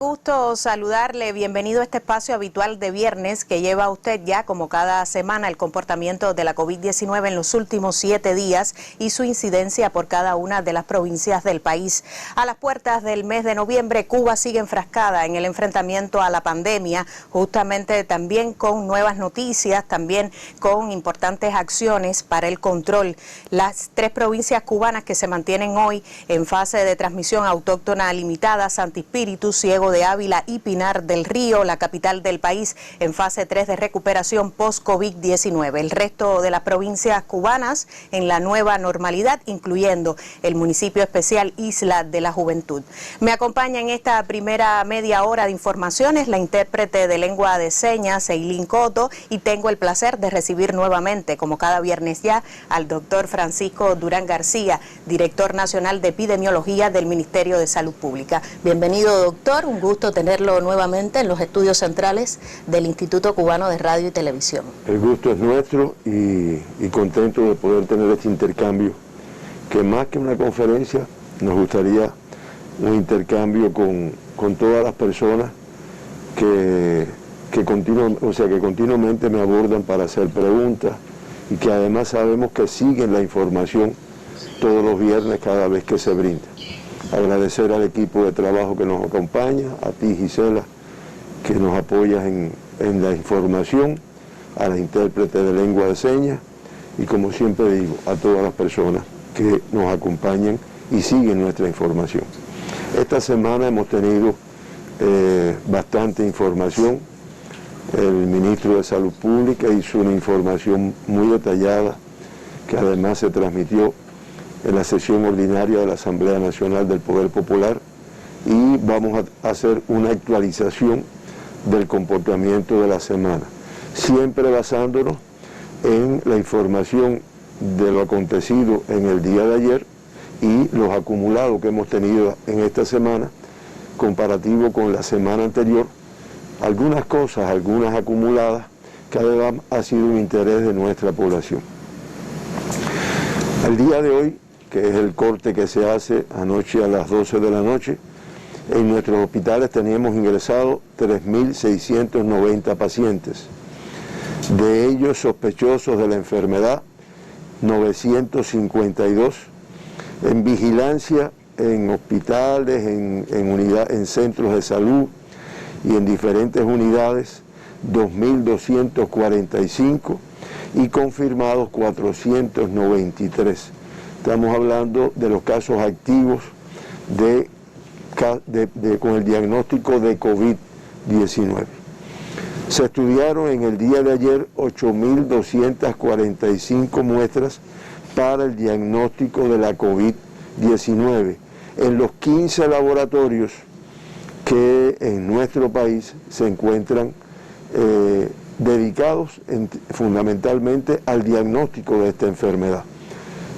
Gusto saludarle, bienvenido a este espacio habitual de viernes que lleva a usted ya como cada semana el comportamiento de la COVID-19 en los últimos 7 días y su incidencia por cada una de las provincias del país. A las puertas del mes de noviembre, Cuba sigue enfrascada en el enfrentamiento a la pandemia, justamente también con nuevas noticias, también con importantes acciones para el control. Las 3 provincias cubanas que se mantienen hoy en fase de transmisión autóctona limitada, Santi Espíritu, Ciego de Ávila y Pinar del Río, la capital del país, en fase 3 de recuperación post-COVID-19. El resto de las provincias cubanas en la nueva normalidad, incluyendo el municipio especial Isla de la Juventud. Me acompaña en esta primera media hora de informaciones la intérprete de lengua de señas, Eileen Coto, y tengo el placer de recibir nuevamente, como cada viernes ya, al doctor Francisco Durán García, director nacional de epidemiología del Ministerio de Salud Pública. Bienvenido, doctor. Un gusto tenerlo nuevamente en los estudios centrales del Instituto Cubano de Radio y Televisión. El gusto es nuestro y contento de poder tener este intercambio, que más que una conferencia, nos gustaría un intercambio con todas las personas que continuamente me abordan para hacer preguntas y que además sabemos que siguen la información todos los viernes cada vez que se brinda. Agradecer al equipo de trabajo que nos acompaña, a ti, Gisela, que nos apoyas en la información, a la intérprete de lengua de señas y, como siempre digo, a todas las personas que nos acompañan y siguen nuestra información. Esta semana hemos tenido bastante información. El ministro de Salud Pública hizo una información muy detallada que además se transmitió en la sesión ordinaria de la Asamblea Nacional del Poder Popular, y vamos a hacer una actualización del comportamiento de la semana, siempre basándonos en la información de lo acontecido en el día de ayer y los acumulados que hemos tenido en esta semana, comparativo con la semana anterior. Algunas cosas, algunas acumuladas, que además ha sido un interés de nuestra población. Al día de hoy, que es el corte que se hace anoche a las 12 de la noche, en nuestros hospitales teníamos ingresados 3.690 pacientes. De ellos sospechosos de la enfermedad, 952. En vigilancia, en hospitales, en centros de salud y en diferentes unidades, 2.245, y confirmados 493. Estamos hablando de los casos activos con el diagnóstico de COVID-19. Se estudiaron en el día de ayer 8.245 muestras para el diagnóstico de la COVID-19 en los 15 laboratorios que en nuestro país se encuentran dedicados fundamentalmente al diagnóstico de esta enfermedad.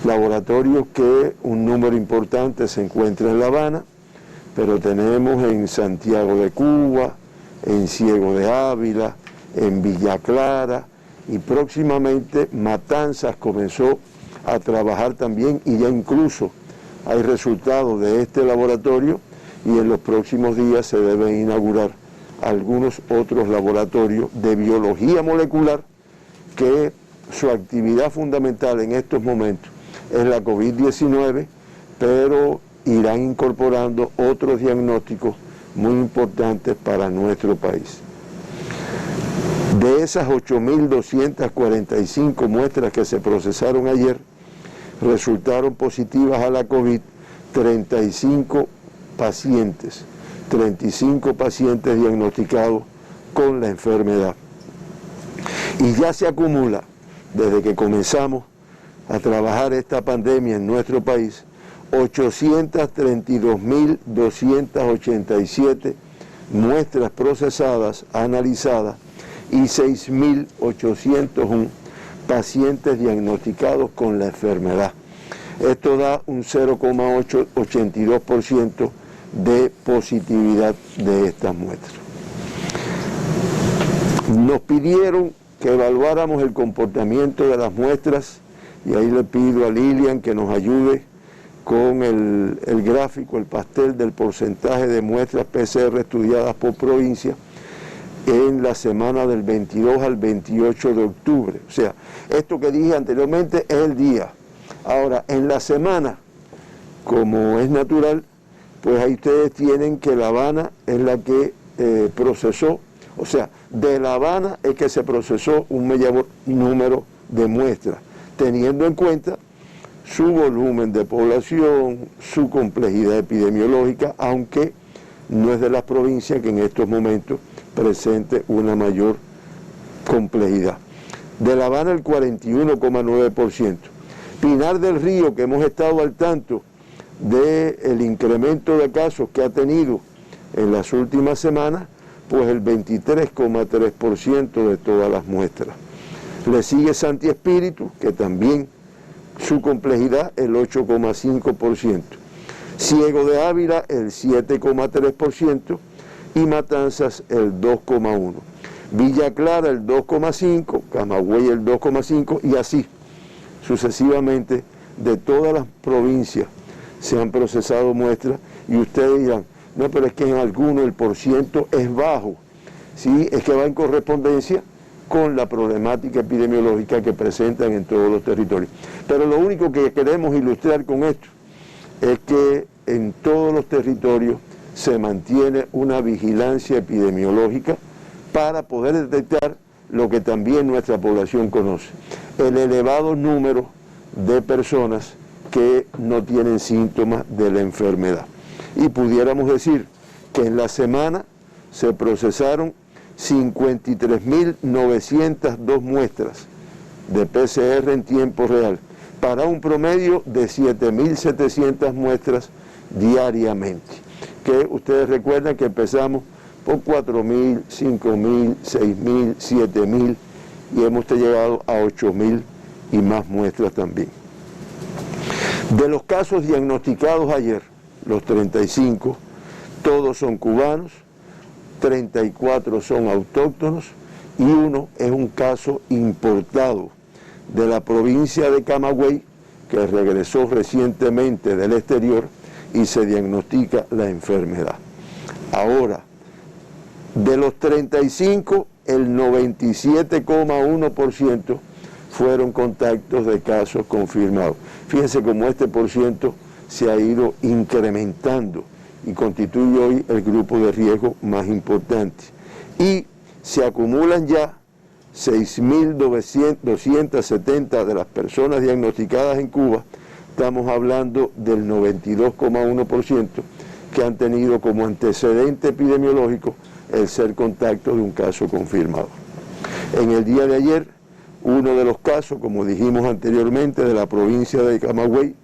Laboratorios que un número importante se encuentra en La Habana, pero tenemos en Santiago de Cuba, en Ciego de Ávila, en Villa Clara, y próximamente Matanzas comenzó a trabajar también, y ya incluso hay resultados de este laboratorio, y en los próximos días se deben inaugurar algunos otros laboratorios de biología molecular que su actividad fundamental en estos momentos es la COVID-19, pero irán incorporando otros diagnósticos muy importantes para nuestro país. De esas 8.245 muestras que se procesaron ayer, resultaron positivas a la COVID 35 pacientes diagnosticados con la enfermedad. Y ya se acumula, desde que comenzamos a trabajar esta pandemia en nuestro país, 832.287 muestras procesadas, analizadas, y 6.801 pacientes diagnosticados con la enfermedad. Esto da un 0,82% de positividad de estas muestras. Nos pidieron que evaluáramos el comportamiento de las muestras, y ahí le pido a Lilian que nos ayude con el gráfico, el pastel del porcentaje de muestras PCR estudiadas por provincia en la semana del 22 al 28 de octubre. O sea, esto que dije anteriormente es el día. Ahora, en la semana, como es natural, pues ahí ustedes tienen que La Habana es la que procesó, o sea, de La Habana es que se procesó un mayor número de muestras, teniendo en cuenta su volumen de población, su complejidad epidemiológica, aunque no es de las provincias que en estos momentos presente una mayor complejidad. De La Habana el 41,9%. Pinar del Río, que hemos estado al tanto del incremento de casos que ha tenido en las últimas semanas, pues el 23,3% de todas las muestras. Le sigue Santi Espíritu, que también su complejidad el 8,5%. Ciego de Ávila el 7,3% y Matanzas el 2,1%. Villa Clara el 2,5%, Camagüey el 2,5% y así sucesivamente de todas las provincias se han procesado muestras y ustedes dirán, no, pero es que en algunos el % es bajo, ¿sí? Es que va en correspondencia con la problemática epidemiológica que presentan en todos los territorios. Pero lo único que queremos ilustrar con esto es que en todos los territorios se mantiene una vigilancia epidemiológica para poder detectar lo que también nuestra población conoce, el elevado número de personas que no tienen síntomas de la enfermedad. Y pudiéramos decir que en la semana se procesaron 53.902 muestras de PCR en tiempo real, para un promedio de 7.700 muestras diariamente, que ustedes recuerdan que empezamos por 4.000, 5.000, 6.000, 7.000 y hemos llegado a 8.000 y más muestras también. De los casos diagnosticados ayer, los 35, todos son cubanos, 34 son autóctonos y uno es un caso importado de la provincia de Camagüey que regresó recientemente del exterior y se diagnostica la enfermedad. Ahora, de los 35, el 97,1% fueron contactos de casos confirmados. Fíjense cómo este % se ha ido incrementando y constituye hoy el grupo de riesgo más importante. Y se acumulan ya 6.270 de las personas diagnosticadas en Cuba, estamos hablando del 92,1% que han tenido como antecedente epidemiológico el ser contacto de un caso confirmado. En el día de ayer, uno de los casos, como dijimos anteriormente, de la provincia de Camagüey,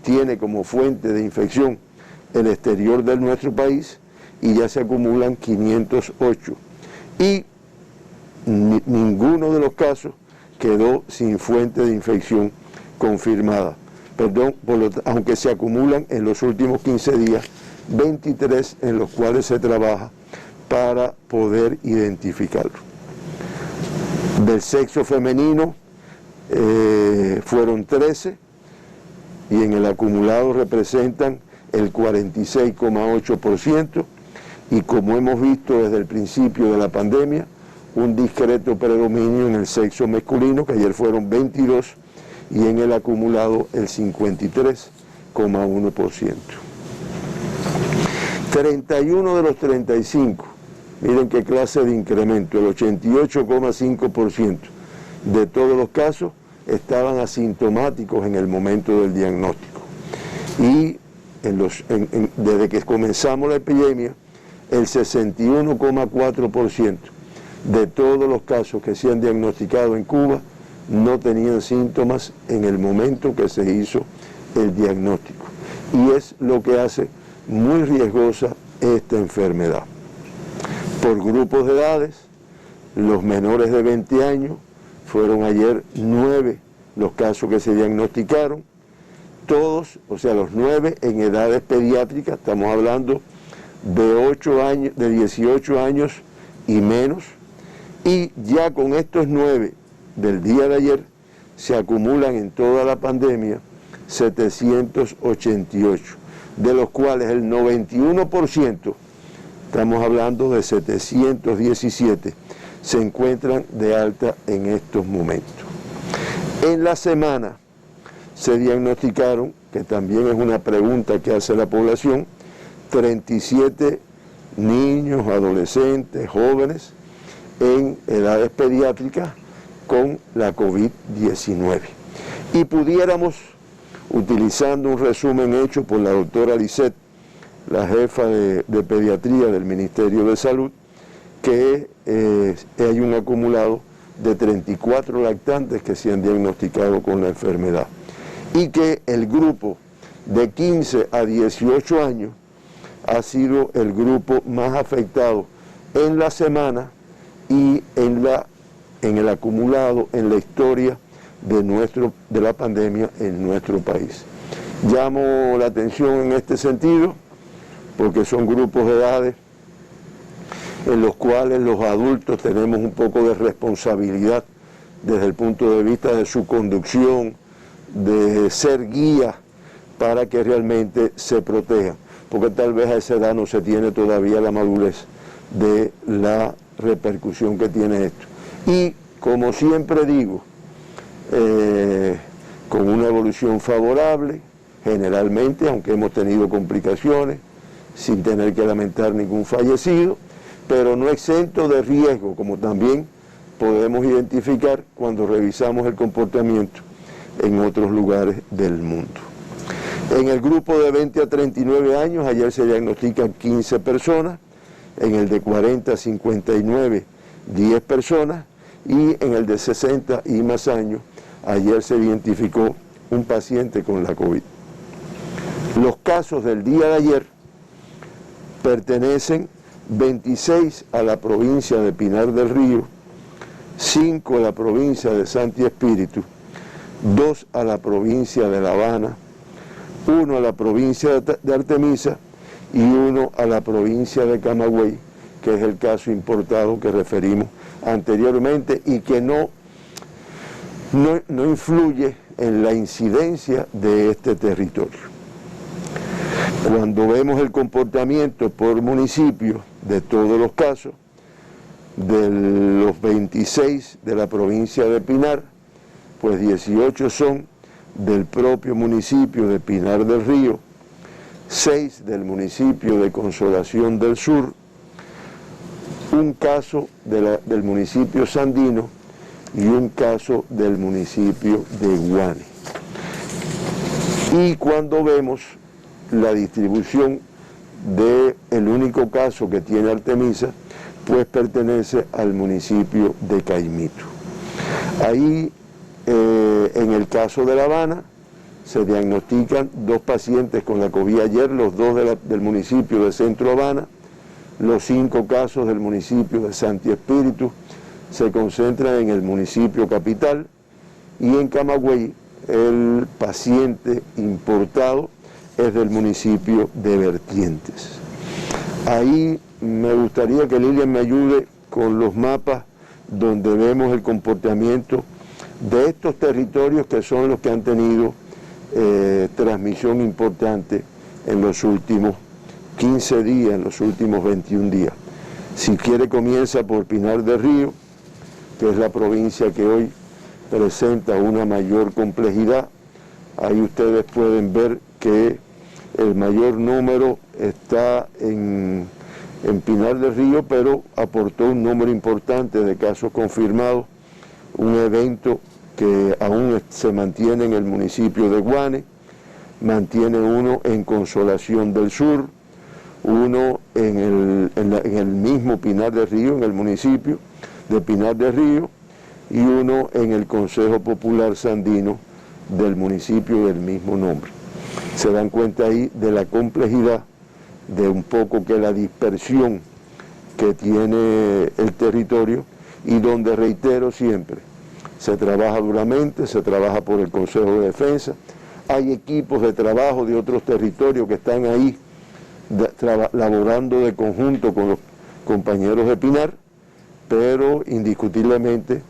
tiene como fuente de infección el exterior de nuestro país y ya se acumulan 508. Y ninguno de los casos quedó sin fuente de infección confirmada. Aunque se acumulan en los últimos 15 días 23 en los cuales se trabaja para poder identificarlo. Del sexo femenino fueron 13 y en el acumulado representan el 46,8% y como hemos visto desde el principio de la pandemia, un discreto predominio en el sexo masculino, que ayer fueron 22, y en el acumulado el 53,1%. 31 de los 35, miren qué clase de incremento, el 88,5% de todos los casos estaban asintomáticos en el momento del diagnóstico. Y desde que comenzamos la epidemia, el 61,4% de todos los casos que se han diagnosticado en Cuba no tenían síntomas en el momento que se hizo el diagnóstico. Y es lo que hace muy riesgosa esta enfermedad. Por grupos de edades, los menores de 20 años, fueron ayer 9 los casos que se diagnosticaron, todos, o sea, los 9 en edades pediátricas, estamos hablando de 18 años y menos, y ya con estos 9 del día de ayer se acumulan en toda la pandemia 788, de los cuales el 91%, estamos hablando de 717, se encuentran de alta en estos momentos. En la semana se diagnosticaron, que también es una pregunta que hace la población, 37 niños, adolescentes, jóvenes en edades pediátricas con la COVID-19. Y pudiéramos, utilizando un resumen hecho por la doctora Lisset, la jefa de pediatría del Ministerio de Salud, que hay un acumulado de 34 lactantes que se han diagnosticado con la enfermedad y que el grupo de 15 a 18 años ha sido el grupo más afectado en la semana y en el acumulado, en la historia de la pandemia en nuestro país. Llamo la atención en este sentido porque son grupos de edades en los cuales los adultos tenemos un poco de responsabilidad desde el punto de vista de su conducción, de ser guía para que realmente se protejan, porque tal vez a esa edad no se tiene todavía la madurez de la repercusión que tiene esto. Y como siempre digo, con una evolución favorable, generalmente, aunque hemos tenido complicaciones, sin tener que lamentar ningún fallecido, pero no exento de riesgo, como también podemos identificar cuando revisamos el comportamiento en otros lugares del mundo. En el grupo de 20 a 39 años, ayer se diagnostican 15 personas, en el de 40 a 59, 10 personas, y en el de 60 y más años, ayer se identificó un paciente con la COVID. Los casos del día de ayer pertenecen 26 a la provincia de Pinar del Río, 5 a la provincia de Santi Espíritu, 2 a la provincia de La Habana, 1 a la provincia de Artemisa y 1 a la provincia de Camagüey, que es el caso importado que referimos anteriormente y que no influye en la incidencia de este territorio. Cuando vemos el comportamiento por municipio de todos los casos, de los 26 de la provincia de Pinar, pues 18 son del propio municipio de Pinar del Río, 6 del municipio de Consolación del Sur, un caso del municipio Sandino y un caso del municipio de Guane. Y cuando vemos la distribución del único caso que tiene Artemisa, pues pertenece al municipio de Caimito. Ahí, en el caso de La Habana, se diagnostican 2 pacientes con la COVID ayer, los 2 del municipio de Centro Habana, los 5 casos del municipio de Santi Espíritu se concentran en el municipio capital, y en Camagüey el paciente importado es del municipio de Vertientes. Ahí me gustaría que Lilian me ayude con los mapas donde vemos el comportamiento de estos territorios que son los que han tenido transmisión importante en los últimos 15 días, en los últimos 21 días. Si quiere comienza por Pinar del Río, que es la provincia que hoy presenta una mayor complejidad. Ahí ustedes pueden ver que el mayor número está en Pinar del Río, pero aportó un número importante de casos confirmados, un evento que aún se mantiene en el municipio de Guane, mantiene uno en Consolación del Sur, uno en el mismo Pinar del Río, en el municipio de Pinar del Río, y uno en el Consejo Popular Sandino del municipio del mismo nombre. Se dan cuenta ahí de la complejidad, de un poco que la dispersión que tiene el territorio, y donde, reitero siempre, se trabaja duramente, se trabaja por el Consejo de Defensa, hay equipos de trabajo de otros territorios que están ahí laborando de conjunto con los compañeros de Pinar, pero indiscutiblemente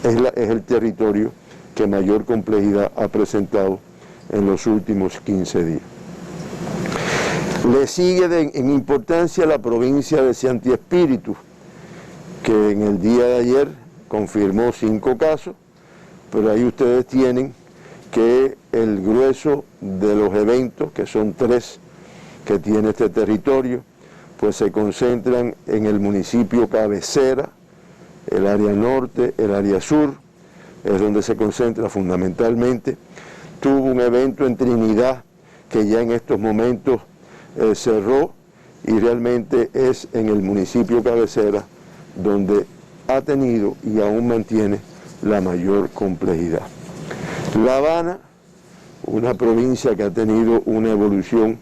es el territorio que mayor complejidad ha presentado en los últimos 15 días. Le sigue en importancia la provincia de Santi Espíritu, que en el día de ayer confirmó 5 casos, pero ahí ustedes tienen que el grueso de los eventos, que son 3 que tiene este territorio, pues se concentran en el municipio cabecera, el área norte, el área sur, es donde se concentra fundamentalmente. Tuvo un evento en Trinidad que ya en estos momentos cerró, y realmente es en el municipio cabecera donde ha tenido y aún mantiene la mayor complejidad. La Habana, una provincia que ha tenido una evolución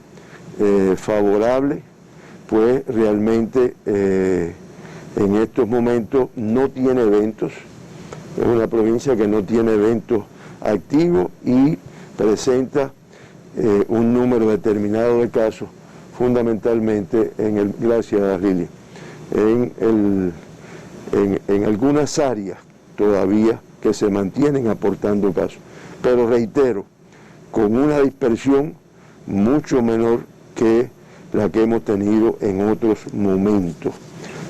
favorable, pues realmente en estos momentos no tiene eventos, es una provincia que no tiene eventos activos y presenta un número determinado de casos, fundamentalmente gracias a Lili, en algunas áreas todavía que se mantienen aportando casos, pero reitero, con una dispersión mucho menor que la que hemos tenido en otros momentos.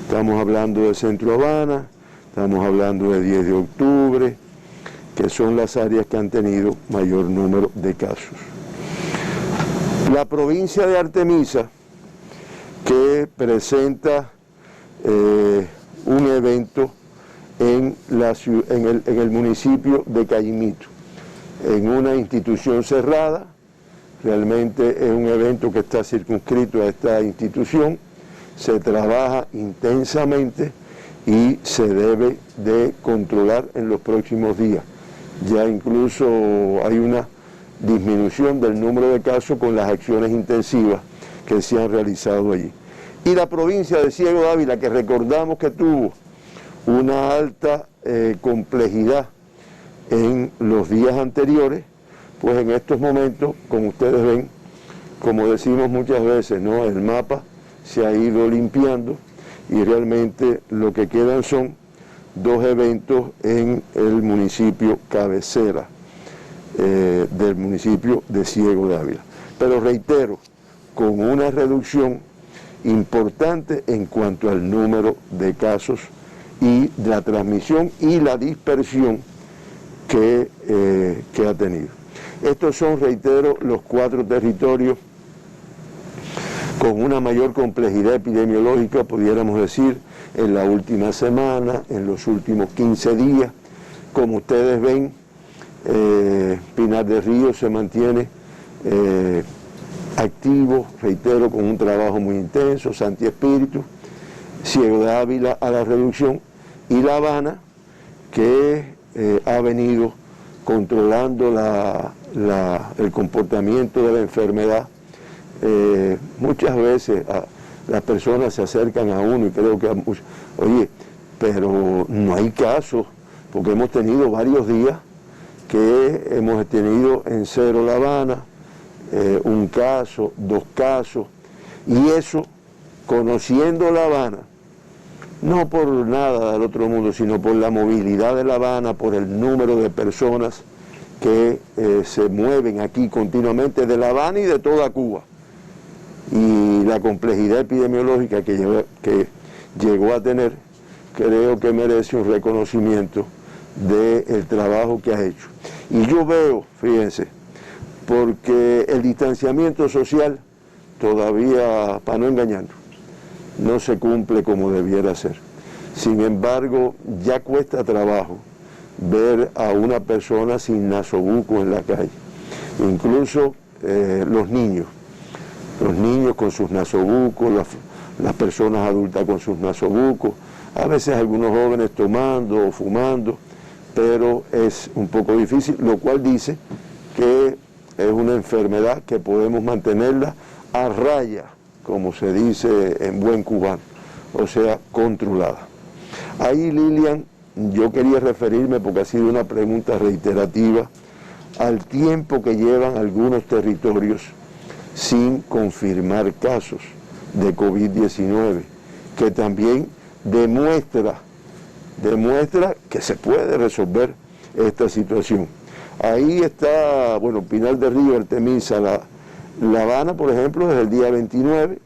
Estamos hablando de Centro Habana, estamos hablando de 10 de octubre, que son las áreas que han tenido mayor número de casos. La provincia de Artemisa, que presenta un evento en el municipio de Caimito, en una institución cerrada. Realmente es un evento que está circunscrito a esta institución, se trabaja intensamente y se debe de controlar en los próximos días. Ya incluso hay una disminución del número de casos con las acciones intensivas que se han realizado allí. Y la provincia de Ciego de Ávila, que recordamos que tuvo una alta complejidad en los días anteriores, pues en estos momentos, como ustedes ven, como decimos muchas veces, ¿no?, el mapa se ha ido limpiando y realmente lo que quedan son 2 eventos en el municipio cabecera del municipio de Ciego de Ávila. Pero reitero, con una reducción importante en cuanto al número de casos y la transmisión y la dispersión que ha tenido. Estos son, reitero, los 4 territorios con una mayor complejidad epidemiológica, pudiéramos decir, en la última semana, en los últimos 15 días. Como ustedes ven, Pinar del Río se mantiene activo, reitero, con un trabajo muy intenso, Santi Espíritu, Ciego de Ávila a la reducción, y La Habana, que ha venido controlando el comportamiento de la enfermedad. Muchas veces las personas se acercan a uno y creo que oye, pero no hay casos, porque hemos tenido varios días que hemos tenido en cero La Habana, 1 caso, 2 casos, y eso, conociendo La Habana, no por nada del otro mundo, sino por la movilidad de La Habana, por el número de personas que se mueven aquí continuamente de La Habana y de toda Cuba, y la complejidad epidemiológica que llegó a tener, creo que merece un reconocimiento del trabajo que ha hecho. Y yo veo, fíjense, porque el distanciamiento social todavía, para no engañarnos, no se cumple como debiera ser. Sin embargo, ya cuesta trabajo ver a una persona sin nasobuco en la calle. Incluso los niños con sus nasobucos, las personas adultas con sus nasobucos, a veces algunos jóvenes tomando o fumando, pero es un poco difícil, lo cual dice que es una enfermedad que podemos mantenerla a raya, como se dice en buen cubano, o sea, controlada. Ahí, Lilian, yo quería referirme, porque ha sido una pregunta reiterativa, al tiempo que llevan algunos territorios sin confirmar casos de COVID-19, que también demuestra que se puede resolver esta situación. Ahí está, bueno, Pinar del Río, Artemisa, La Habana, por ejemplo, desde el día 29,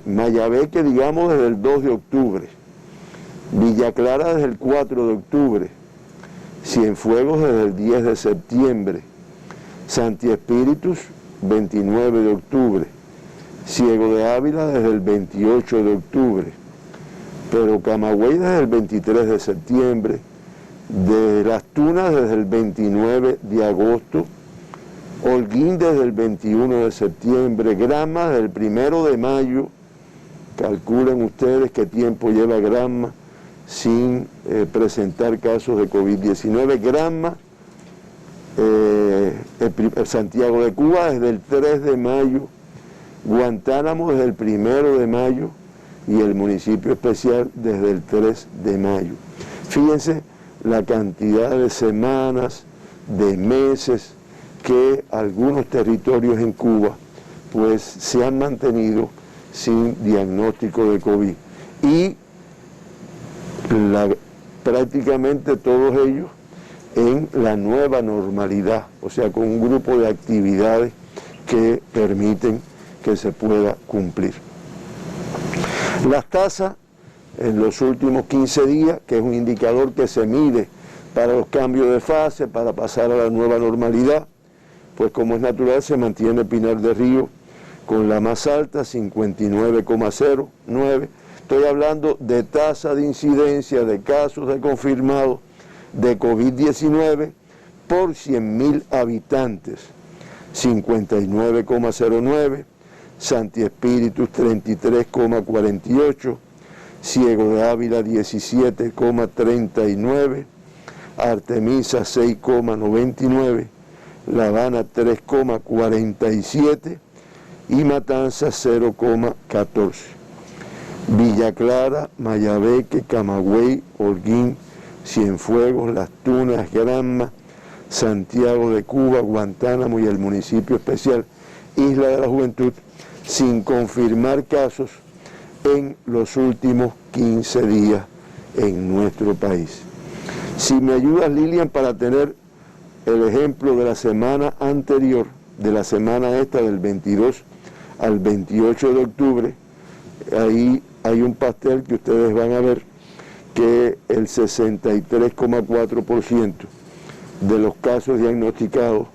Mayabeque, digamos, desde el 2 de octubre, Villa Clara desde el 4 de octubre, Cienfuegos desde el 10 de septiembre, Santi Espíritus, 29 de octubre, Ciego de Ávila desde el 28 de octubre, pero Camagüey desde el 23 de septiembre, de Las Tunas desde el 29 de agosto, Holguín desde el 21 de septiembre, Granma desde el 1 de mayo, calculen ustedes qué tiempo lleva Granma sin presentar casos de COVID-19, Granma, Santiago de Cuba desde el 3 de mayo, Guantánamo desde el 1 de mayo y el municipio especial desde el 3 de mayo. Fíjense la cantidad de semanas, de meses que algunos territorios en Cuba pues se han mantenido sin diagnóstico de COVID y prácticamente todos ellos en la nueva normalidad, o sea, con un grupo de actividades que permiten que se pueda cumplir. Las tasas en los últimos 15 días, que es un indicador que se mide para los cambios de fase, para pasar a la nueva normalidad, pues como es natural se mantiene Pinar del Río con la más alta, 59,09. Estoy hablando de tasa de incidencia de casos de confirmados de COVID-19 por 100.000 habitantes, 59,09, Santi Espíritus 33,48, Ciego de Ávila 17,39, Artemisa 6,99, La Habana 3,47 y Matanzas 0,14. Villa Clara, Mayabeque, Camagüey, Holguín, Cienfuegos, Las Tunas, Granma, Santiago de Cuba, Guantánamo y el municipio especial Isla de la Juventud, sin confirmar casos en los últimos 15 días en nuestro país. Si me ayudas, Lilian, para tener el ejemplo de la semana anterior, de la semana esta del 22 al 28 de octubre, ahí hay un pastel que ustedes van a ver que el 63,4% de los casos diagnosticados,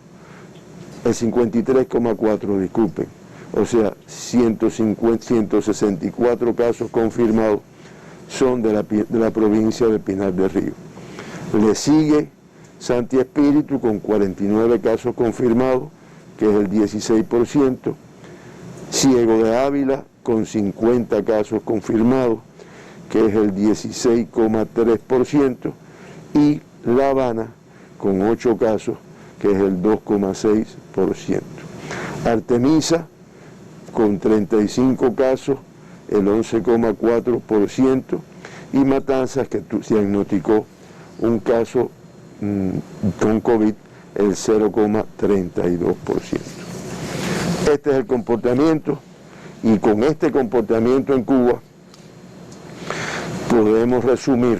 el 53,4%, disculpen, o sea, 164 casos confirmados son de la provincia de Pinar del Río. Le sigue Santi Espíritu con 49 casos confirmados, que es el 16%, Ciego de Ávila con 50 casos confirmados, que es el 16,3%, y La Habana con 8 casos, que es el 2,6%. Artemisa con 35 casos, el 11,4%, y Matanzas, que diagnosticó un caso con COVID, el 0,32%. Este es el comportamiento, y con este comportamiento en Cuba podemos resumir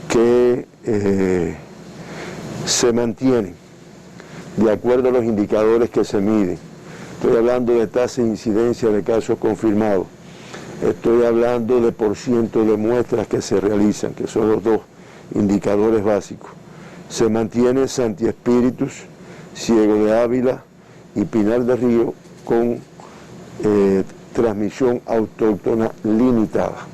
que se mantienen, de acuerdo a los indicadores que se miden. Estoy hablando de tasa de incidencia de casos confirmados, estoy hablando de % de muestras que se realizan, que son los dos indicadores básicos. Se mantiene Santi Espíritus, Ciego de Ávila y Pinar del Río con transmisión autóctona limitada.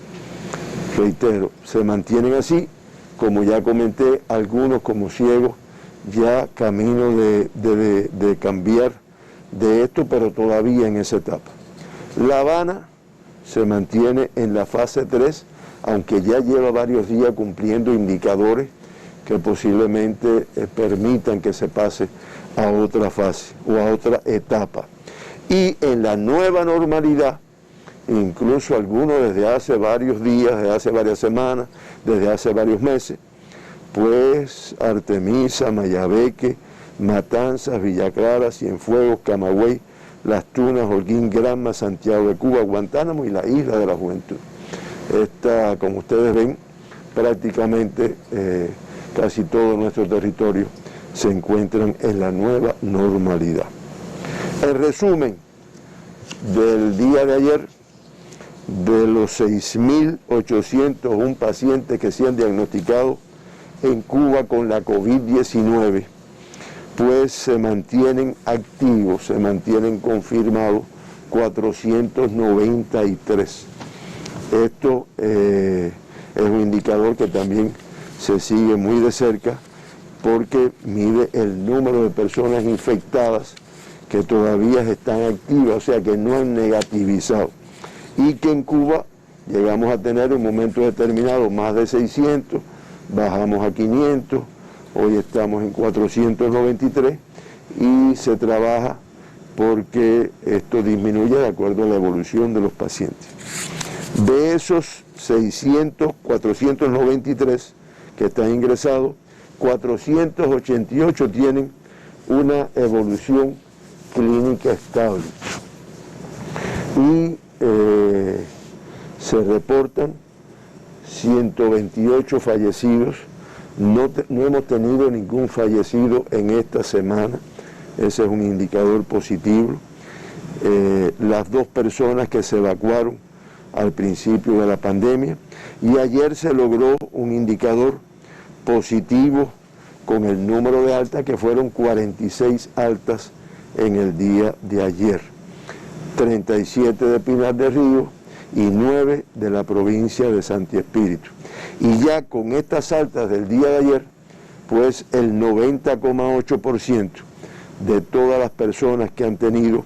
Reitero, se mantienen así, como ya comenté, algunos como Ciegos ya camino de cambiar de esto, pero todavía en esa etapa. La Habana se mantiene en la fase 3, aunque ya lleva varios días cumpliendo indicadores que posiblemente permitan que se pase a otra fase o a otra etapa. Y en la nueva normalidad, incluso algunos desde hace varios días, desde hace varias semanas, desde hace varios meses, pues Artemisa, Mayabeque, Matanzas, Villa Clara, Cienfuegos, Camagüey, Las Tunas, Holguín, Granma, Santiago de Cuba, Guantánamo y la Isla de la Juventud. Como ustedes ven, prácticamente casi todo nuestro territorio se encuentran en la nueva normalidad. En resumen, del día de ayer, de los 6.801 pacientes que se han diagnosticado en Cuba con la COVID-19, pues se mantienen activos, se mantienen confirmados 493. Esto es un indicador que también se sigue muy de cerca porque mide el número de personas infectadas que todavía están activas, o sea que no han negativizado. Y que en Cuba llegamos a tener en un momento determinado más de 600, bajamos a 500, hoy estamos en 493 y se trabaja porque esto disminuye de acuerdo a la evolución de los pacientes. De esos 493 que están ingresados, 488 tienen una evolución clínica estable y se reportan 128 fallecidos. No hemos tenido ningún fallecido en esta semana, ese es un indicador positivo. Las 2 personas que se evacuaron al principio de la pandemia, y ayer se logró un indicador positivo con el número de altas, que fueron 46 altas en el día de ayer, 37 de Pinar del Río y 9 de la provincia de Santi Espíritu. Y ya con estas altas del día de ayer, pues el 90,8% de todas las personas que han tenido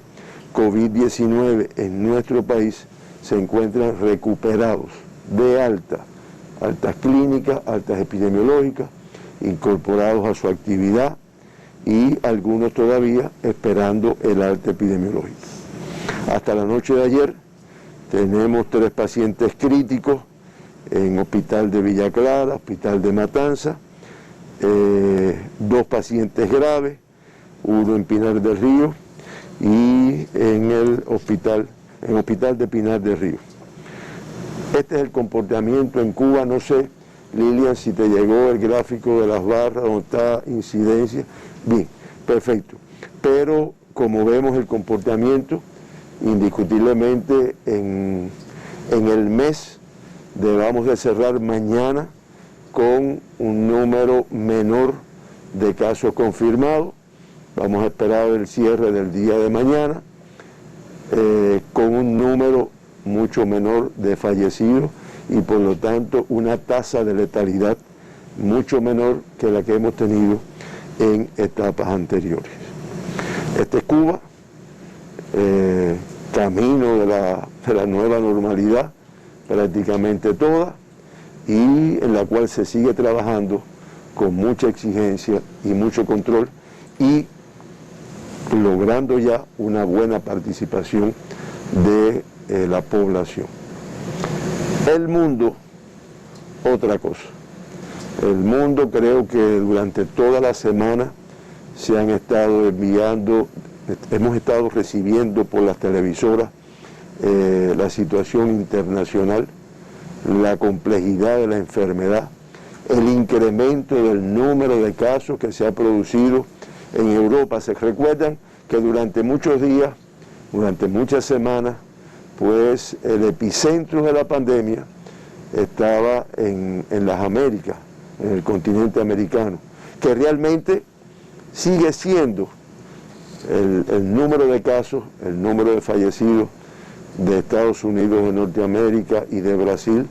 COVID-19 en nuestro país se encuentran recuperados de altas clínicas, altas epidemiológicas, incorporados a su actividad y algunos todavía esperando el alta epidemiológica. Hasta la noche de ayer tenemos 3 pacientes críticos en Hospital de Villa Clara, Hospital de Matanza, 2 pacientes graves, uno en Pinar del Río y en el Hospital de Pinar del Río. Este es el comportamiento en Cuba. No sé, Lilian, si te llegó el gráfico de las barras donde está incidencia. Bien, perfecto. Pero como vemos el comportamiento, indiscutiblemente en el mes debamos de cerrar mañana con un número menor de casos confirmados. Vamos a esperar el cierre del día de mañana con un número mucho menor de fallecidos y por lo tanto una tasa de letalidad mucho menor que la que hemos tenido en etapas anteriores. Este es Cuba, camino de la nueva normalidad, prácticamente toda, y en la cual se sigue trabajando con mucha exigencia y mucho control y logrando ya una buena participación de la población. El mundo, otra cosa. El mundo, creo que durante toda la semana se han estado hemos estado recibiendo por las televisoras la situación internacional, la complejidad de la enfermedad, el incremento del número de casos que se ha producido en Europa. Se recuerdan que durante muchos días, durante muchas semanas, pues el epicentro de la pandemia estaba en las Américas, en el continente americano, que realmente sigue siendo el número de casos, el número de fallecidos de Estados Unidos, de Norteamérica y de Brasil,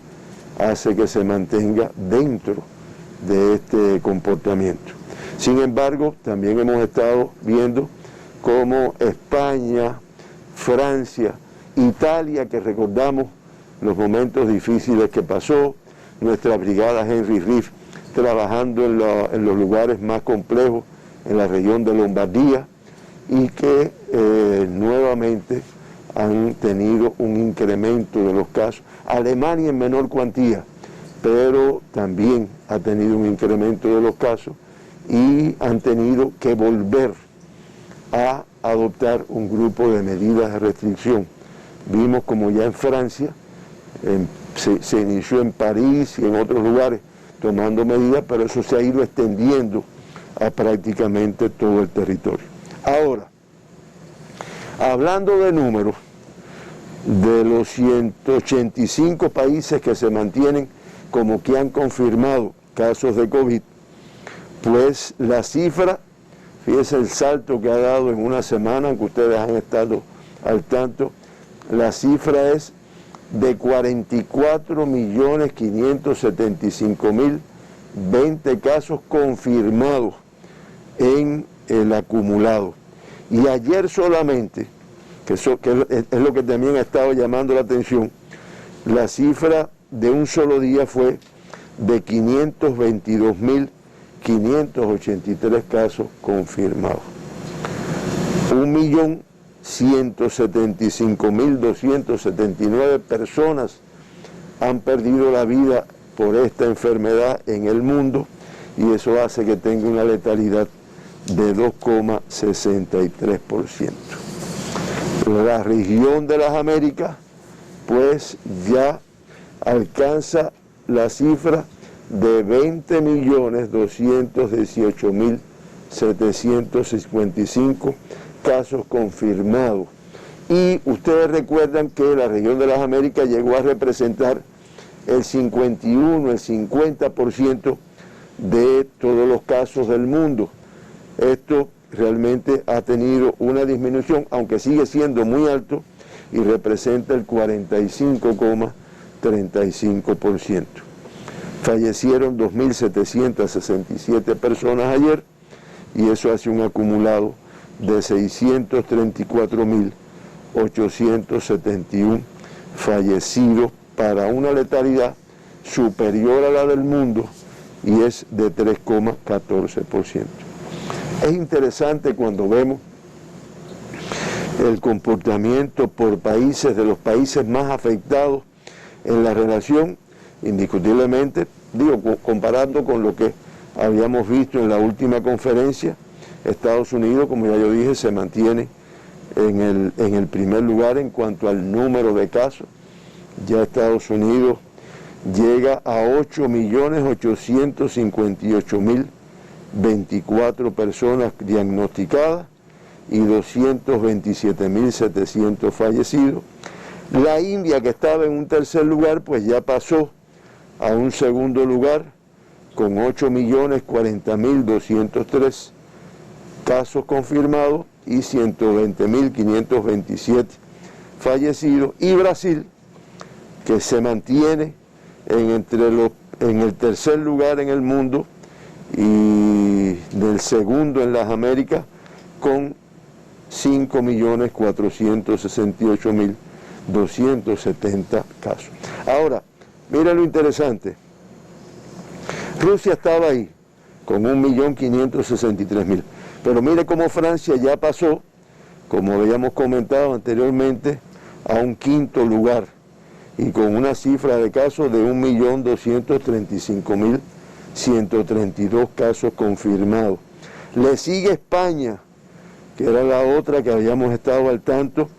hace que se mantenga dentro de este comportamiento. Sin embargo, también hemos estado viendo cómo España, Francia, Italia, que recordamos los momentos difíciles que pasó, nuestra brigada Henry Riff trabajando en los lugares más complejos, en la región de Lombardía, y que nuevamente han tenido un incremento de los casos. Alemania en menor cuantía, pero también ha tenido un incremento de los casos y han tenido que volver a adoptar un grupo de medidas de restricción. Vimos como ya en Francia se inició en París y en otros lugares tomando medidas, pero eso se ha ido extendiendo a prácticamente todo el territorio. Ahora, hablando de números, de los 185 países que se mantienen como que han confirmado casos de COVID, pues la cifra, fíjense el salto que ha dado en una semana, aunque ustedes han estado al tanto, la cifra es de 44.575.020 casos confirmados en el acumulado. Y ayer solamente, que es lo que también ha estado llamando la atención, la cifra de un solo día fue de 522.583 casos confirmados. 1.175.279 personas han perdido la vida por esta enfermedad en el mundo, y eso hace que tenga una letalidad de 2,63%. La región de las Américas pues ya alcanza la cifra de 20.218.755 casos confirmados. Y ustedes recuerdan que la región de las Américas llegó a representar el 51, el 50% de todos los casos del mundo. Esto realmente ha tenido una disminución, aunque sigue siendo muy alto, y representa el 45,35%. Fallecieron 2.767 personas ayer, y eso hace un acumulado de 634.871 fallecidos, para una letalidad superior a la del mundo, y es de 3,14%. Es interesante cuando vemos el comportamiento por países, de los países más afectados en la relación, indiscutiblemente, comparando con lo que habíamos visto en la última conferencia. Estados Unidos, como ya yo dije, se mantiene en el primer lugar en cuanto al número de casos. Ya Estados Unidos llega a 8.858.024 personas diagnosticadas y 227.700 fallecidos. La India, que estaba en un tercer lugar, pues ya pasó a un segundo lugar con 8.040.203 casos confirmados y 120.527 fallecidos. Y Brasil, que se mantiene en el tercer lugar en el mundo y del segundo en las Américas, con 5.468.270 casos. Ahora, mira lo interesante. Rusia estaba ahí con 1.563.000, pero mire cómo Francia ya pasó, como habíamos comentado anteriormente, a un quinto lugar, y con una cifra de casos de 1.235.132 casos confirmados. Le sigue España, que era la otra que habíamos estado al tanto,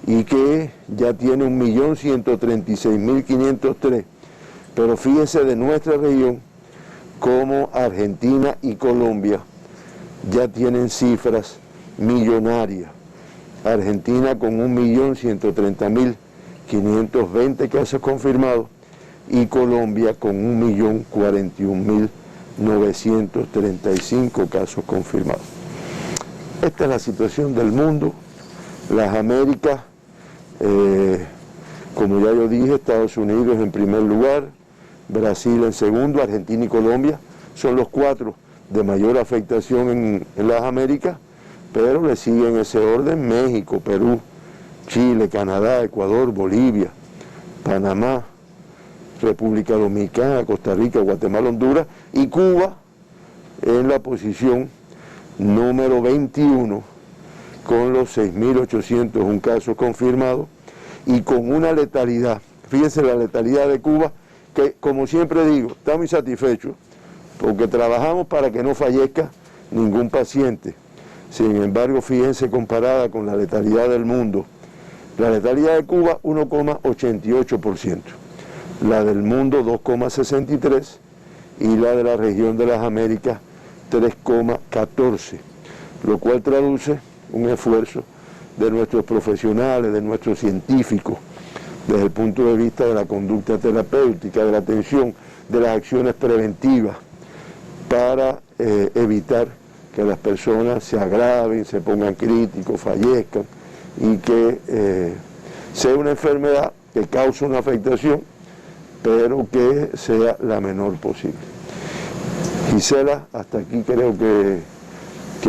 y que ya tiene 1.136.503. Pero fíjense de nuestra región, como Argentina y Colombia ya tienen cifras millonarias. Argentina con 1.130.520 casos confirmados y Colombia con 1.041.935 casos confirmados. Esta es la situación del mundo. Las Américas, como ya yo dije, Estados Unidos en primer lugar, Brasil en segundo, Argentina y Colombia son los cuatro de mayor afectación en las Américas, pero le siguen ese orden México, Perú, Chile, Canadá, Ecuador, Bolivia, Panamá, República Dominicana, Costa Rica, Guatemala, Honduras y Cuba en la posición número 21 con los 6.801 casos confirmados y con una letalidad. Fíjense la letalidad de Cuba, que como siempre digo, estamos insatisfechos porque trabajamos para que no fallezca ningún paciente. Sin embargo, fíjense comparada con la letalidad del mundo. La letalidad de Cuba 1,88%, la del mundo 2,63% y la de la región de las Américas 3,14, lo cual traduce un esfuerzo de nuestros profesionales, de nuestros científicos, desde el punto de vista de la conducta terapéutica, de la atención, de las acciones preventivas, para evitar que las personas se agraven, se pongan críticos, fallezcan, y que sea una enfermedad que cause una afectación, pero que sea la menor posible. Gisela, hasta aquí creo que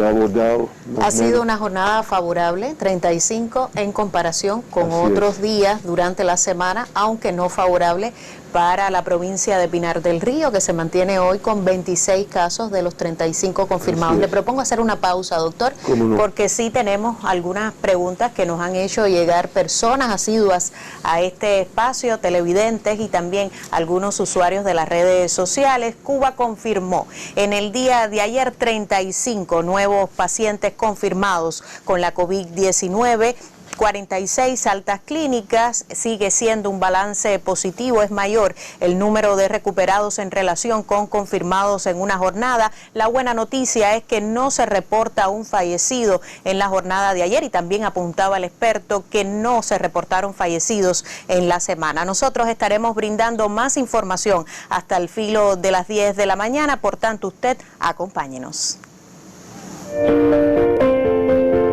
ha abordado. Ha sido una jornada favorable, 35 en comparación con otros días durante la semana, aunque no favorable para la provincia de Pinar del Río, que se mantiene hoy con 26 casos de los 35 confirmados. Le propongo hacer una pausa, doctor, porque sí tenemos algunas preguntas que nos han hecho llegar personas asiduas a este espacio, televidentes y también algunos usuarios de las redes sociales. Cuba confirmó en el día de ayer 35 nuevos pacientes confirmados con la COVID-19, 46 altas clínicas, sigue siendo un balance positivo, es mayor el número de recuperados en relación con confirmados en una jornada. La buena noticia es que no se reporta un fallecido en la jornada de ayer y también apuntaba el experto que no se reportaron fallecidos en la semana. Nosotros estaremos brindando más información hasta el filo de las 10 de la mañana, por tanto usted acompáñenos.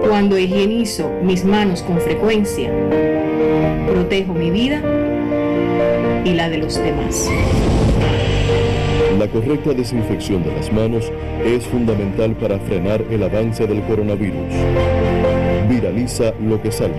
Cuando higienizo mis manos con frecuencia, protejo mi vida y la de los demás. La correcta desinfección de las manos es fundamental para frenar el avance del coronavirus. Viraliza lo que salva.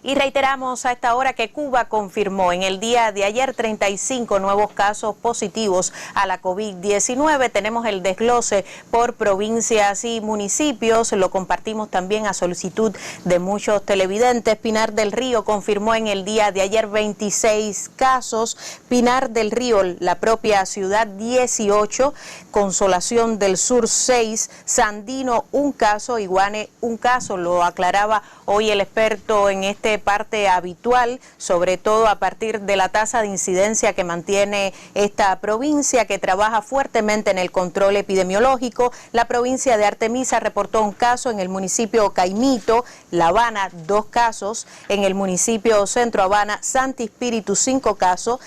Y reiteramos a esta hora que Cuba confirmó en el día de ayer 35 nuevos casos positivos a la COVID-19. Tenemos el desglose por provincias y municipios, lo compartimos también a solicitud de muchos televidentes. Pinar del Río confirmó en el día de ayer 26 casos, Pinar del Río, la propia ciudad, 18, Consolación del Sur 6, Sandino 1 caso, Iguane 1 caso, lo aclaraba hoy el experto en este parte habitual, sobre todo a partir de la tasa de incidencia que mantiene esta provincia, que trabaja fuertemente en el control epidemiológico. La provincia de Artemisa reportó 1 caso, en el municipio Caimito, La Habana 2 casos, en el municipio Centro Habana, Santi Espíritu 5 casos,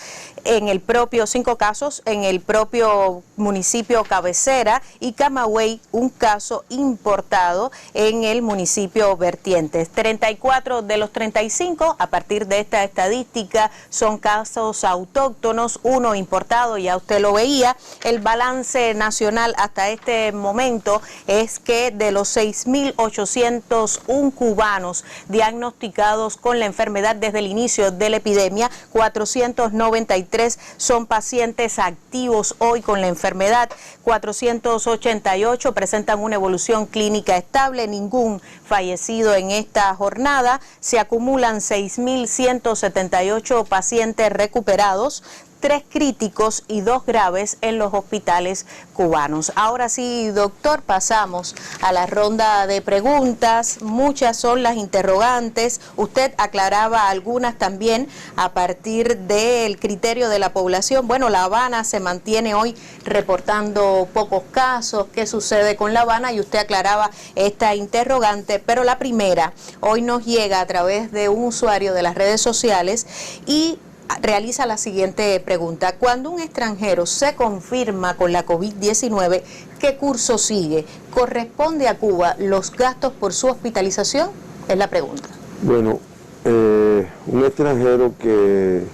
en el propio 5 casos, en el propio municipio Cabecera, y Camagüey 1 caso importado en el municipio Vertientes. 34 de los 35, a partir de esta estadística, son casos autóctonos, 1 importado, ya usted lo veía. El balance nacional hasta este momento es que de los 6.801 cubanos diagnosticados con la enfermedad desde el inicio de la epidemia, 493 son pacientes activos hoy con la enfermedad, 488 presentan una evolución clínica estable, ningún fallecido en esta jornada. Se acumulan 6.178 pacientes recuperados, 3 críticos y 2 graves en los hospitales cubanos. Ahora sí, doctor, pasamos a la ronda de preguntas. Muchas son las interrogantes. Usted aclaraba algunas también a partir del criterio de la población. Bueno, La Habana se mantiene hoy reportando pocos casos. ¿Qué sucede con La Habana? Y usted aclaraba esta interrogante, pero la primera hoy nos llega a través de un usuario de las redes sociales y realiza la siguiente pregunta. Cuando un extranjero se confirma con la COVID-19, ¿qué curso sigue? ¿Corresponde a Cuba los gastos por su hospitalización? Es la pregunta. Bueno, un extranjero que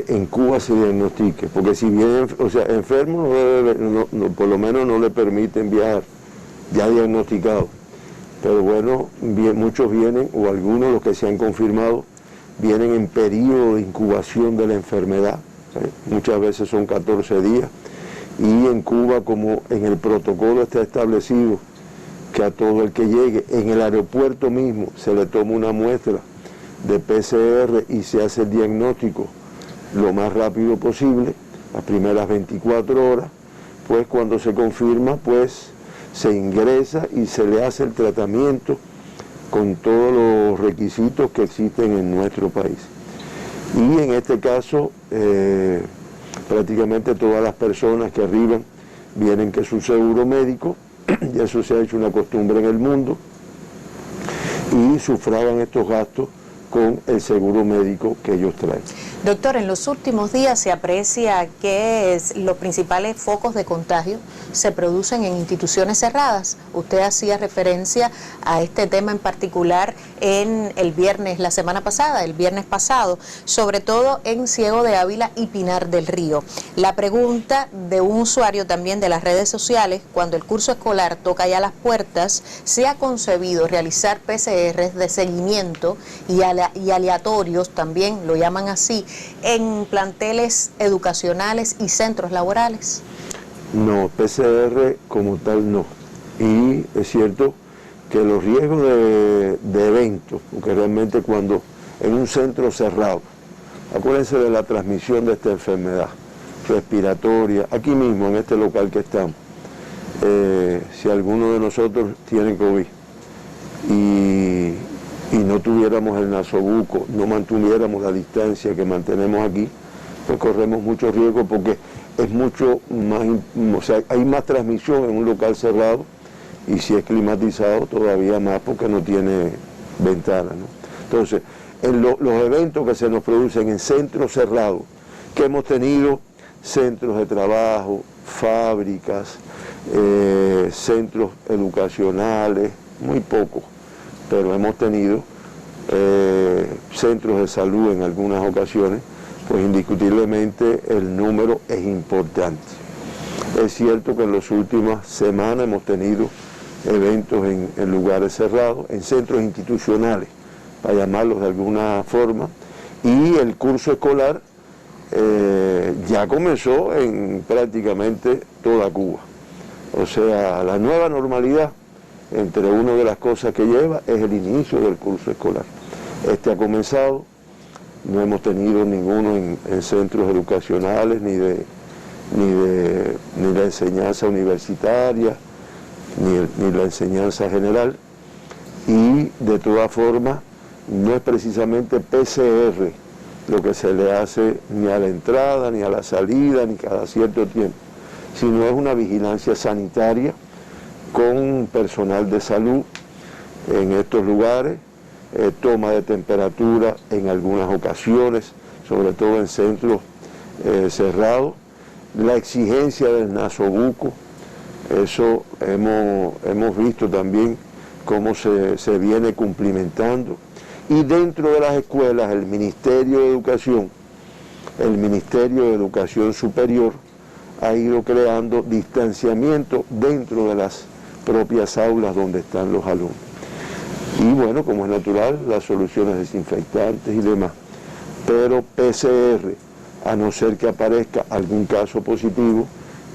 en Cuba se diagnostique, porque si viene, o sea, enfermo, por lo menos no le permiten viajar, ya diagnosticado. Pero bueno, muchos vienen, o algunos, los que se han confirmado, vienen en periodo de incubación de la enfermedad, ¿sí? Muchas veces son 14 días, y en Cuba, como en el protocolo está establecido que a todo el que llegue en el aeropuerto mismo se le toma una muestra de PCR y se hace el diagnóstico lo más rápido posible, las primeras 24 horas, pues cuando se confirma, pues se ingresa y se le hace el tratamiento con todos los requisitos que existen en nuestro país. Y en este caso, Prácticamente todas las personas que arriban vienen que su seguro médico, y eso se ha hecho una costumbre en el mundo, y sufragan estos gastos con el seguro médico que ellos traen. Doctor, en los últimos días se aprecia que los principales focos de contagio se producen en instituciones cerradas. Usted hacía referencia a este tema en particular en el viernes, la semana pasada, el viernes pasado, sobre todo en Ciego de Ávila y Pinar del Río. La pregunta de un usuario también de las redes sociales: cuando el curso escolar toca ya las puertas, ¿se ha concebido realizar PCRs de seguimiento y aleatorios, también lo llaman así, en planteles educacionales y centros laborales? No, PCR como tal no. Y es cierto que los riesgos de eventos, porque realmente cuando en un centro cerrado, acuérdense de la transmisión de esta enfermedad respiratoria, aquí mismo en este local que estamos, si alguno de nosotros tiene COVID y no tuviéramos el nasobuco, no mantuviéramos la distancia que mantenemos aquí, pues corremos mucho riesgo porque es mucho más, o sea, hay más transmisión en un local cerrado, y si es climatizado todavía más porque no tiene ventana, ¿no? Entonces, en los eventos que se nos producen en centros cerrados, que hemos tenido centros de trabajo, fábricas, centros educacionales, muy pocos, pero hemos tenido centros de salud en algunas ocasiones, pues indiscutiblemente el número es importante. Es cierto que en las últimas semanas hemos tenido eventos en lugares cerrados, en centros institucionales, para llamarlos de alguna forma, y el curso escolar ya comenzó en prácticamente toda Cuba. O sea, la nueva normalidad, entre una de las cosas que lleva, es el inicio del curso escolar. Este ha comenzado, no hemos tenido ninguno en centros educacionales, ni la enseñanza universitaria, ni la enseñanza general, y de todas formas no es precisamente PCR lo que se le hace ni a la entrada, ni a la salida, ni cada cierto tiempo, sino es una vigilancia sanitaria con personal de salud en estos lugares, toma de temperatura en algunas ocasiones, sobre todo en centros cerrados, la exigencia del nasobuco, eso hemos visto también cómo se viene cumplimentando. Y dentro de las escuelas, el Ministerio de Educación, el Ministerio de Educación Superior, ha ido creando distanciamiento dentro de las propias aulas donde están los alumnos. Y bueno, como es natural, las soluciones desinfectantes y demás. Pero PCR, a no ser que aparezca algún caso positivo,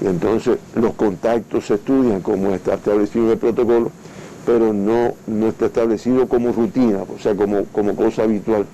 y entonces los contactos se estudian como está establecido en el protocolo, pero no está establecido como rutina, o sea, como cosa habitual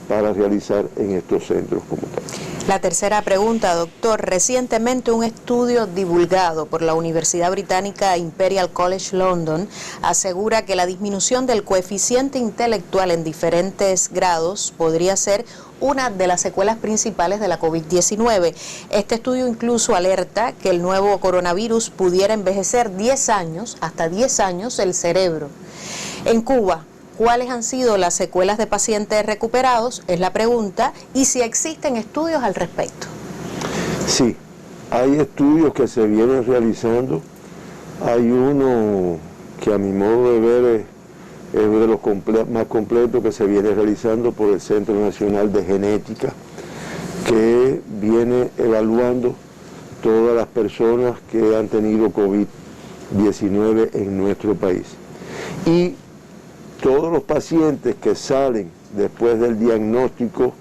para realizar en estos centros como tal. La tercera pregunta, doctor. Recientemente un estudio divulgado por la Universidad Británica Imperial College London asegura que la disminución del coeficiente intelectual en diferentes grados podría ser una de las secuelas principales de la COVID-19. Este estudio incluso alerta que el nuevo coronavirus pudiera envejecer 10 años, hasta 10 años, el cerebro. En Cuba, ¿cuáles han sido las secuelas de pacientes recuperados? Es la pregunta, y si existen estudios al respecto. Sí, hay estudios que se vienen realizando. Hay uno que a mi modo de ver es uno de los más completos que se viene realizando por el Centro Nacional de Genética, que viene evaluando todas las personas que han tenido COVID-19 en nuestro país. Y todos los pacientes que salen después del diagnóstico,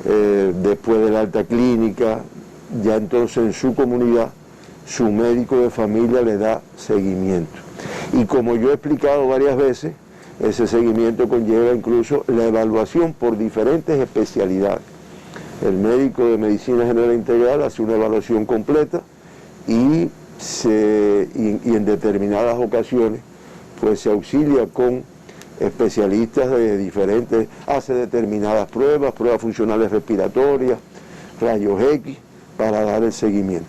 después de la alta clínica, ya entonces en su comunidad, su médico de familia le da seguimiento. Y como yo he explicado varias veces, ese seguimiento conlleva incluso la evaluación por diferentes especialidades. El médico de Medicina General Integral hace una evaluación completa y en determinadas ocasiones pues se auxilia con especialistas de hace determinadas pruebas funcionales respiratorias, rayos X, para dar el seguimiento.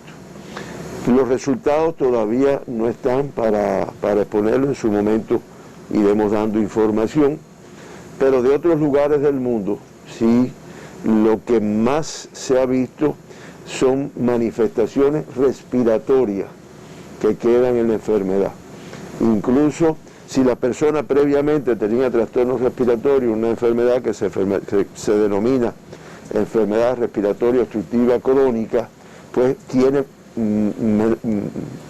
Los resultados todavía no están para exponerlo. En su momento iremos dando información, pero de otros lugares del mundo sí, lo que más se ha visto son manifestaciones respiratorias que quedan en la enfermedad. Incluso si la persona previamente tenía trastornos respiratorios, una enfermedad que se denomina enfermedad respiratoria obstructiva crónica, pues tiene,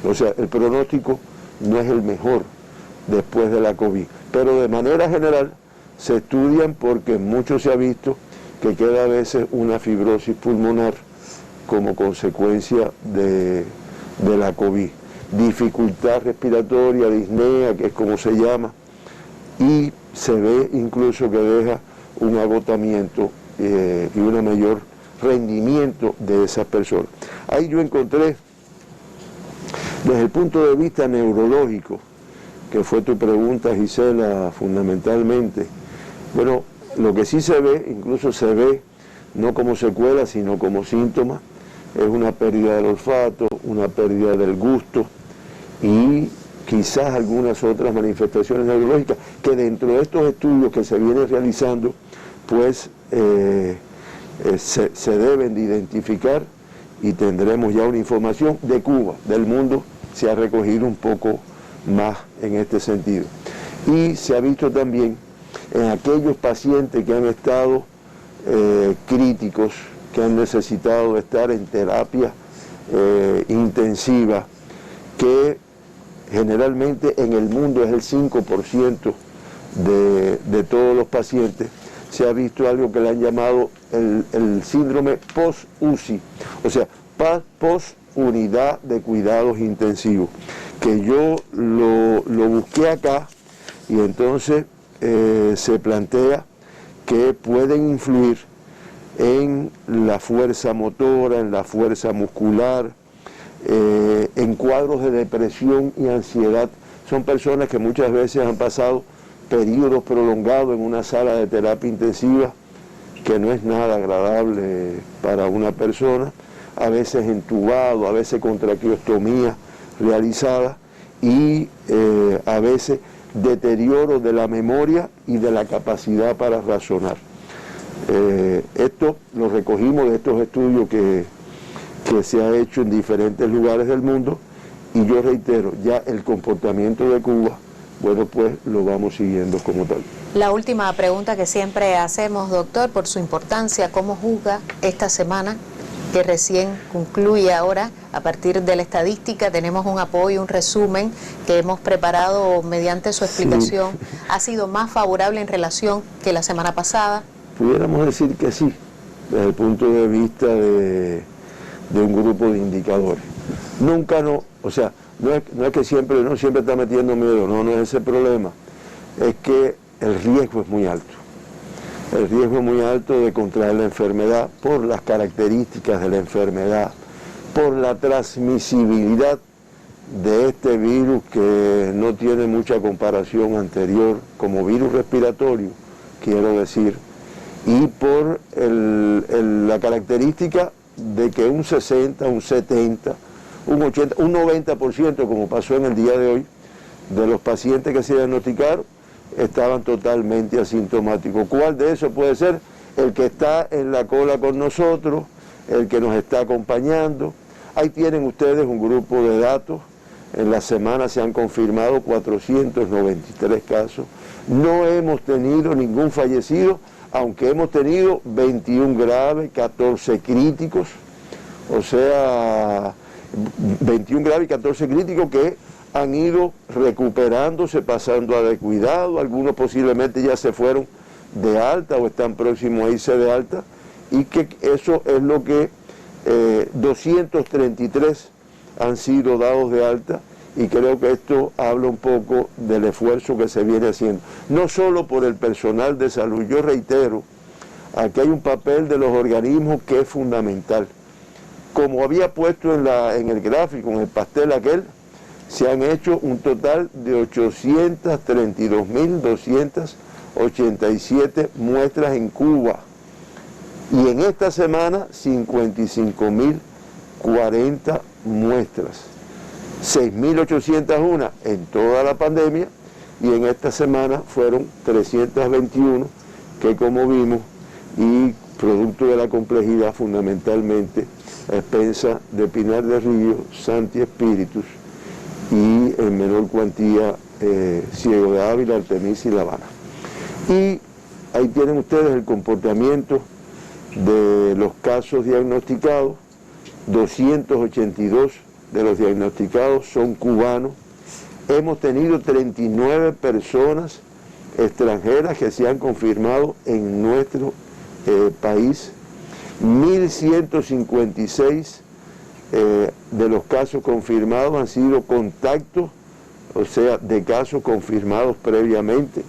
o sea, el pronóstico no es el mejor después de la COVID. Pero de manera general se estudian porque mucho se ha visto que queda a veces una fibrosis pulmonar como consecuencia de la COVID. Dificultad respiratoria, disnea, que es como se llama, y se ve incluso que deja un agotamiento y un mayor rendimiento de esas personas. Ahí yo encontré, desde el punto de vista neurológico, que fue tu pregunta, Gisela, fundamentalmente, bueno, lo que sí se ve, incluso se ve, no como secuela, sino como síntoma, es una pérdida del olfato, una pérdida del gusto y quizás algunas otras manifestaciones neurológicas que dentro de estos estudios que se vienen realizando, pues se deben de identificar y tendremos ya una información de Cuba, del mundo, se ha recogido un poco más en este sentido. Y se ha visto también en aquellos pacientes que han estado críticos, que han necesitado estar en terapia intensiva, que generalmente en el mundo es el 5% de todos los pacientes, se ha visto algo que le han llamado el síndrome post-UCI, o sea, post-unidad de cuidados intensivos, que yo lo busqué acá y entonces se plantea que pueden influir en la fuerza motora, en la fuerza muscular, en cuadros de depresión y ansiedad. Son personas que muchas veces han pasado periodos prolongados en una sala de terapia intensiva, que no es nada agradable para una persona, a veces entubado, a veces con traqueostomía realizada y a veces deterioro de la memoria y de la capacidad para razonar. Esto lo recogimos de estos estudios que se ha hecho en diferentes lugares del mundo y yo reitero, ya el comportamiento de Cuba, bueno, pues lo vamos siguiendo como tal. La última pregunta que siempre hacemos, doctor, por su importancia, ¿cómo juzga esta semana que recién concluye ahora? A partir de la estadística tenemos un apoyo, un resumen que hemos preparado mediante su explicación. Sí. ¿Ha sido más favorable en relación que la semana pasada? Pudiéramos decir que sí, desde el punto de vista de un grupo de indicadores. Nunca no, o sea, no es que siempre está metiendo miedo, no es ese problema, es que el riesgo es muy alto. El riesgo es muy alto de contraer la enfermedad por las características de la enfermedad, por la transmisibilidad de este virus que no tiene mucha comparación anterior como virus respiratorio, quiero decir, y por la característica de que un 60, un 70, un 80, un 90%, como pasó en el día de hoy, de los pacientes que se diagnosticaron, estaban totalmente asintomáticos. ¿Cuál de esos puede ser? El que está en la cola con nosotros, el que nos está acompañando. Ahí tienen ustedes un grupo de datos. En la semana se han confirmado 493 casos. No hemos tenido ningún fallecido, aunque hemos tenido 21 graves, 14 críticos, o sea, 21 graves y 14 críticos que han ido recuperándose, pasando a de cuidado, algunos posiblemente ya se fueron de alta o están próximos a irse de alta, y que eso es lo que 233 han sido dados de alta, y creo que esto habla un poco del esfuerzo que se viene haciendo, no solo por el personal de salud. Yo reitero, aquí hay un papel de los organismos que es fundamental. Como había puesto en el gráfico, en el pastel aquel, se han hecho un total de 832.287 muestras en Cuba. Y en esta semana, 55.000 40 muestras, 6.801 en toda la pandemia, y en esta semana fueron 321, que como vimos, y producto de la complejidad fundamentalmente a expensas de Pinar del Río, Santi Espíritus y en menor cuantía Ciego de Ávila, Artemisa y La Habana. Y ahí tienen ustedes el comportamiento de los casos diagnosticados. 282 de los diagnosticados son cubanos. Hemos tenido 39 personas extranjeras que se han confirmado en nuestro país. 1.156 de los casos confirmados han sido contactos, o sea, de casos confirmados previamente.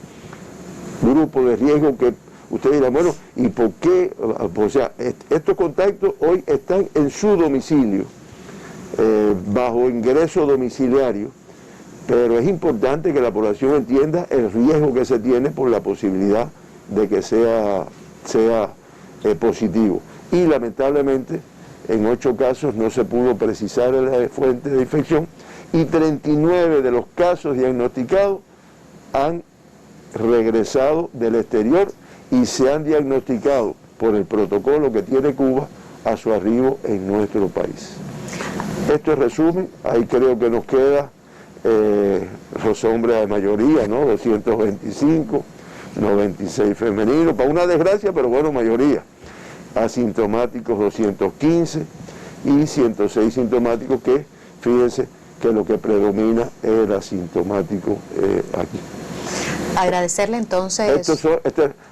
Grupo de riesgo que usted dirá, bueno, ¿y por qué? O sea, estos contactos hoy están en su domicilio, bajo ingreso domiciliario, pero es importante que la población entienda el riesgo que se tiene por la posibilidad de que sea positivo. Y lamentablemente, en 8 casos no se pudo precisar la fuente de infección, y 39 de los casos diagnosticados han regresado del exterior y se han diagnosticado por el protocolo que tiene Cuba a su arribo en nuestro país. Esto es resumen. Ahí creo que nos queda los hombres de mayoría, ¿no? 225, 96 femeninos, para una desgracia, pero bueno, mayoría. Asintomáticos 215 y 106 sintomáticos, que fíjense que lo que predomina es el asintomático aquí. Agradecerle entonces...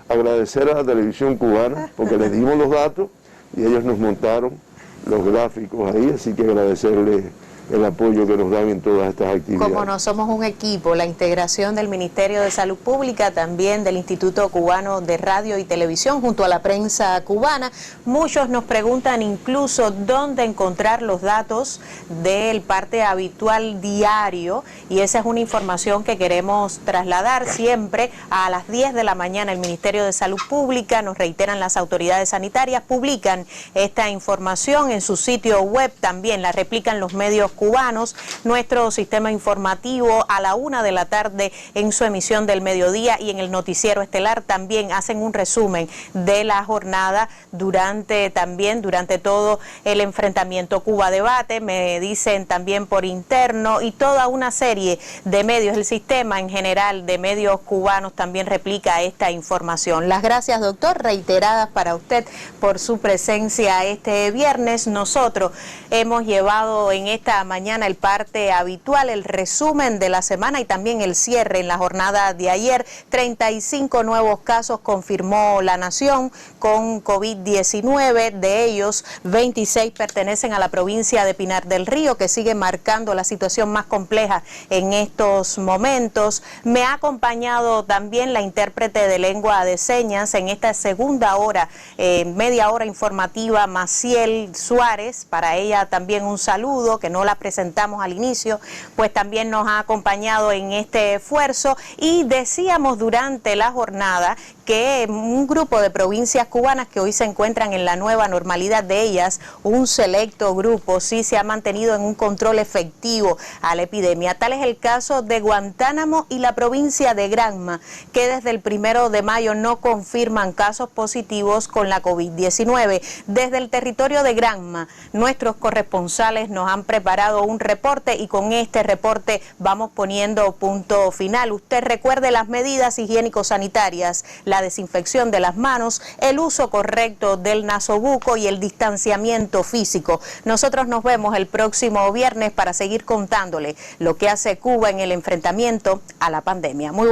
agradecer a la televisión cubana, porque les dimos los datos y ellos nos montaron los gráficos ahí, así que agradecerles el apoyo que nos dan en todas estas actividades. Como no somos un equipo, la integración del Ministerio de Salud Pública, también del Instituto Cubano de Radio y Televisión, junto a la prensa cubana. Muchos nos preguntan incluso dónde encontrar los datos del parte habitual diario, y esa es una información que queremos trasladar siempre. A las 10 de la mañana el Ministerio de Salud Pública, nos reiteran las autoridades sanitarias, publican esta información en su sitio web, también la replican los medios cubanos. Nuestro sistema informativo a la 1 de la tarde en su emisión del mediodía, y en el noticiero estelar también hacen un resumen de la jornada durante todo el enfrentamiento Cuba Debate. Me dicen también por interno, y toda una serie de medios, el sistema en general de medios cubanos también replica esta información. Las gracias, doctor, reiteradas para usted por su presencia este viernes. Nosotros hemos llevado en esta mañana el parte habitual, el resumen de la semana y también el cierre en la jornada de ayer. 35 nuevos casos confirmó la nación con COVID-19, de ellos 26 pertenecen a la provincia de Pinar del Río, que sigue marcando la situación más compleja en estos momentos. Me ha acompañado también la intérprete de lengua de señas en esta segunda hora, media hora informativa, Maciel Suárez. Para ella también un saludo, que no la presentamos al inicio, pues también nos ha acompañado en este esfuerzo. Y decíamos durante la jornada que un grupo de provincias cubanas que hoy se encuentran en la nueva normalidad, de ellas un selecto grupo sí se ha mantenido en un control efectivo a la epidemia. Tal es el caso de Guantánamo y la provincia de Granma, que desde el 1 de mayo no confirman casos positivos con la COVID-19. Desde el territorio de Granma, nuestros corresponsales nos han preparado un reporte, y con este reporte vamos poniendo punto final. Usted recuerde las medidas higiénico-sanitarias, la desinfección de las manos, el uso correcto del nasobuco y el distanciamiento físico. Nosotros nos vemos el próximo viernes para seguir contándole lo que hace Cuba en el enfrentamiento a la pandemia. Muy